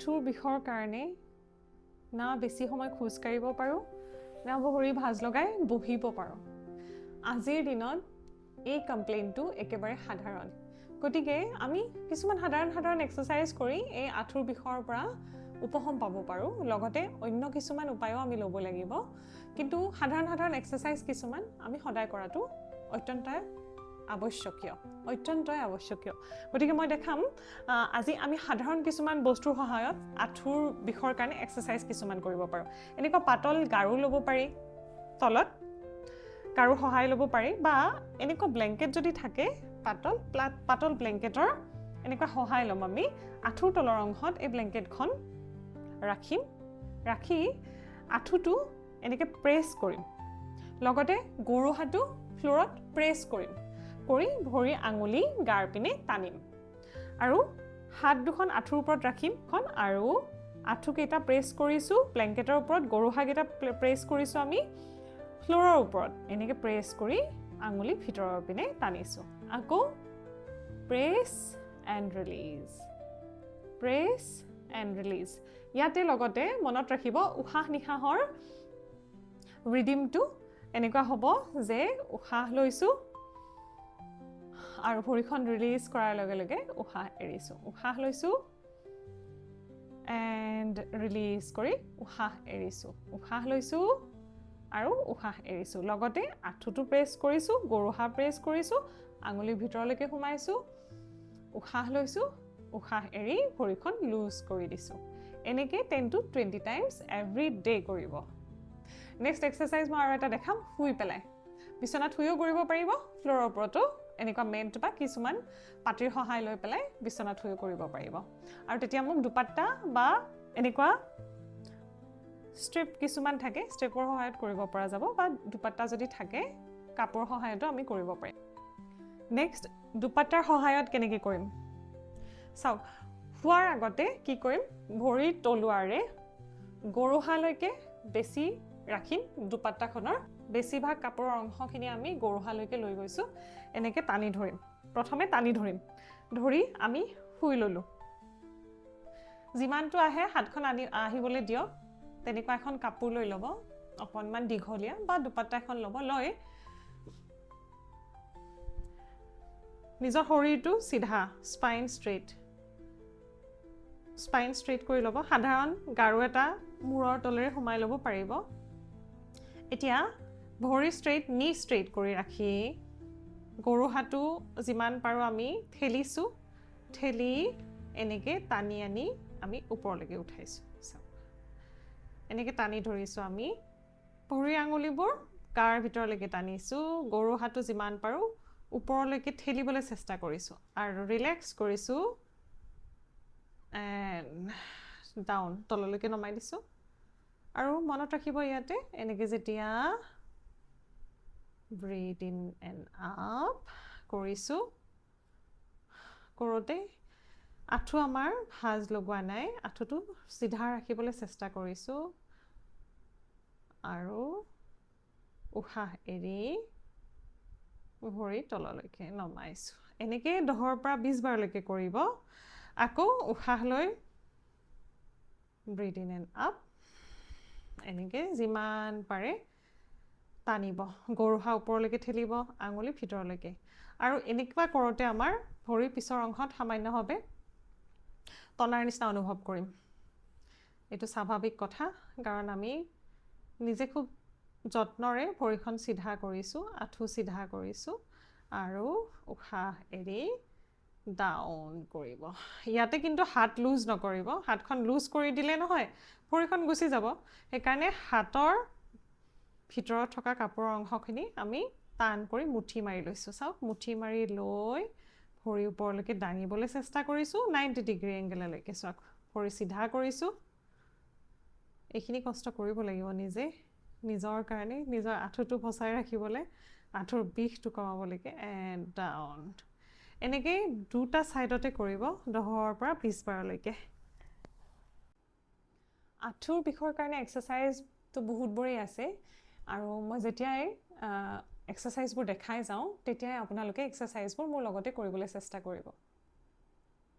আঁঠুৰ বিষৰ কাৰণে না বেছি সময় খোজ কাঢ়িব পাৰোঁ না ভৰি ভাঁজ লগাই বহিব পাৰোঁ আজিৰ দিনত এই কমপ্লেইনটো একেবাৰে সাধাৰণ গতিকে আমি কিছুমান সাধাৰণ এক্সাৰসাইজ কৰি এই আঁঠুৰ বিষৰ পৰা উপশম পাব পাৰোঁ লগতে অন্য কিছুমান উপায়ও আমি ল'ব লাগিব কিন্তু সাধাৰণ এক্সাৰসাইজ কিছুমান আমি সদায় কৰাটো অত্যন্তই আৱশ্যকীয় গতিকে মই দেখাম আজি আমি সাধাৰণ কিছুমান বস্তুৰ সহায়ত আঁঠুৰ বিষৰ কাৰণে এক্সাৰসাইজ কিছুমান কৰিব পাৰোঁ এনেকুৱা পাতল গাৰু ল'ব পাৰি তলত গাৰু সহায় ল'ব পাৰি বা এনেকুৱা ব্লেংকেট যদি থাকে পাতল ব্লেংকেটৰ এনেকুৱা সহায় ল'ম আমি আঁঠুৰ তলৰ অংশত এই ব্লেংকেটখন ৰাখি আঁঠুটো এনেকৈ প্ৰেছ কৰিম লগতে গৰু হাতো ফ্ল'ৰত প্ৰেছ কৰিম কৰি ভৰি আঙুলি গাৰ পিনে টানিম আৰু হাত দুখন আঁঠুৰ ওপৰত ৰাখিম আৰু আঁঠুকেইটা প্ৰেছ কৰিছোঁ ব্লেংকেটৰ ওপৰত গৰু হাতকেইটা প্ৰেছ কৰিছোঁ আমি ফ্ল'ৰৰ ওপৰত এনেকৈ প্ৰেছ কৰি আঙুলি ভিতৰৰ পিনে টানিছোঁ আকৌ প্ৰেছ এণ্ড ৰিলিজ ইয়াতে লগতে মনত ৰাখিব উশাহ নিশাহৰ ৰিডিমটো এনেকুৱা হ'ব যে উশাহ লৈছোঁ আৰু ভৰিখন ৰিলিজ কৰাৰ লগে লগে উশাহ এৰিছোঁ উশাহ লৈছোঁ এণ্ড ৰিলিজ কৰি উশাহ এৰিছোঁ উশাহ লৈছোঁ আৰু উশাহ এৰিছোঁ লগতে আঁঠুটো প্ৰেছ কৰিছোঁ গৰুহা প্ৰেছ কৰিছোঁ আঙুলি ভিতৰলৈকে সোমাইছোঁ উশাহ লৈছোঁ উশাহ এৰি ভৰিখন লুজ কৰি দিছোঁ এনেকৈ 10 to 20 টাইমছ এভৰি ডে কৰিব নেক্সট এক্সাৰসাইজ মই আৰু এটা দেখাম শুই পেলাই বিচনাত শুইও কৰিব পাৰিব ফ্ল'ৰৰ ওপৰতো এনেকুৱা মেট বা কিছুমান পাটিৰ সহায় লৈ পেলাই বিচনাত শুইও কৰিব পাৰিব আৰু তেতিয়া মোক দুপাট্টা বা এনেকুৱা ষ্ট্ৰিপ কিছুমান থাকে ষ্ট্ৰিপৰ সহায়ত কৰিব পৰা যাব বা দুপাট্টা যদি থাকে কাপোৰ সহায়তো আমি কৰিব পাৰিম নেক্সট দুপাট্টাৰ সহায়ত কেনেকৈ কৰিম চাওক শুৱাৰ আগতে কি কৰিম ভৰিৰ তলুৱাৰে গৰুহালৈকে বেছি ৰাখিম দুপাট্টাখনৰ বেছিভাগ কাপোৰৰ অংশখিনি আমি গৰুহালৈকে লৈ গৈছোঁ এনেকৈ টানি ধৰিম প্ৰথমে টানি ধৰি আমি শুই ল'লোঁ যিমানটো আহে হাতখন আহিবলৈ দিয়ক তেনেকুৱা এখন কাপোৰ লৈ ল'ব অকণমান দীঘলীয়া বা দুপাট্টা এখন ল'ব লৈ নিজৰ শৰীৰটো চিধা স্পাইন ষ্ট্ৰেইট কৰি ল'ব সাধাৰণ গাৰু এটা মূৰৰ তলেৰে সোমাই ল'ব পাৰিব এতিয়া ভৰি নি ষ্ট্ৰেইট কৰি ৰাখি গৰু হাতো যিমান পাৰোঁ আমি ঠেলি এনেকৈ টানি আনি আমি ওপৰলৈকে উঠাইছোঁ এনেকৈ টানি ধৰিছোঁ আমি ভৰি আঙুলিবোৰ গাৰ ভিতৰলৈকে টানিছোঁ গৰু হাতো যিমান পাৰোঁ ওপৰলৈকে ঠেলিবলৈ চেষ্টা কৰিছোঁ আৰু ৰিলেক্স কৰিছোঁ এণ্ড ডাউন তললৈকে নমাই দিছোঁ আৰু মনত ৰাখিব ইয়াতে এনেকৈ যেতিয়া ব্ৰিথ ইন এণ্ড আপ কৰিছোঁ কৰোঁতে আঁঠু আমাৰ ভাঁজ লগোৱা নাই আঁঠুটো চিধা ৰাখিবলৈ চেষ্টা কৰিছোঁ আৰু উশাহ এৰি ভৰি তললৈকে নমাইছোঁ এনেকৈ 10 পৰা 20 বাৰলৈকে কৰিব আকৌ উশাহ লৈ ব্ৰিথ ইন এণ্ড আপ এনেকৈ যিমান পাৰে টানিব গৰুহা ওপৰলৈকে ঠেলিব আঙুলি ভিতৰলৈকে আৰু এনেকুৱা কৰোঁতে আমাৰ ভৰিৰ পিছৰ অংশত সামান্যভাৱে টনাৰ নিচিনা অনুভৱ কৰিম এইটো স্বাভাৱিক কথা কাৰণ আমি নিজে খুব যত্নৰে ভৰিখন চিধা কৰিছোঁ আঁঠু চিধা কৰিছোঁ আৰু উশাহ এৰি ডাউন কৰিব ইয়াতে কিন্তু হাত লুজ নকৰিব হাতখন লুজ কৰি দিলে নহয় ভৰিখন গুচি যাব সেইকাৰণে হাতৰ ভিতৰত থকা কাপোৰৰ অংশখিনি আমি টান কৰি মুঠি মাৰি লৈছোঁ চাওক মুঠি মাৰি লৈ ভৰি ওপৰলৈকে দাঙিবলৈ চেষ্টা কৰিছোঁ 90 ডিগ্ৰী এংগেললৈকে চাওক ভৰি চিধা কৰিছোঁ এইখিনি কষ্ট কৰিব লাগিব নিজৰ কাৰণে নিজৰ আঁঠুটো বচাই ৰাখিবলৈ আঁঠুৰ বিষটো কমাবলৈকে এণ্ড ডাউন এনেকৈ দুটা ছাইডতে কৰিব 10 পৰা 20 বাৰলৈকে আঁঠুৰ বিষৰ কাৰণে এক্সাৰসাইজটো বহুতবোৰেই আছে আৰু মই যেতিয়াই এক্সাৰসাইজবোৰ দেখাই যাওঁ তেতিয়াই আপোনালোকে এক্সাৰসাইজবোৰ মোৰ লগতে কৰিবলৈ চেষ্টা কৰিব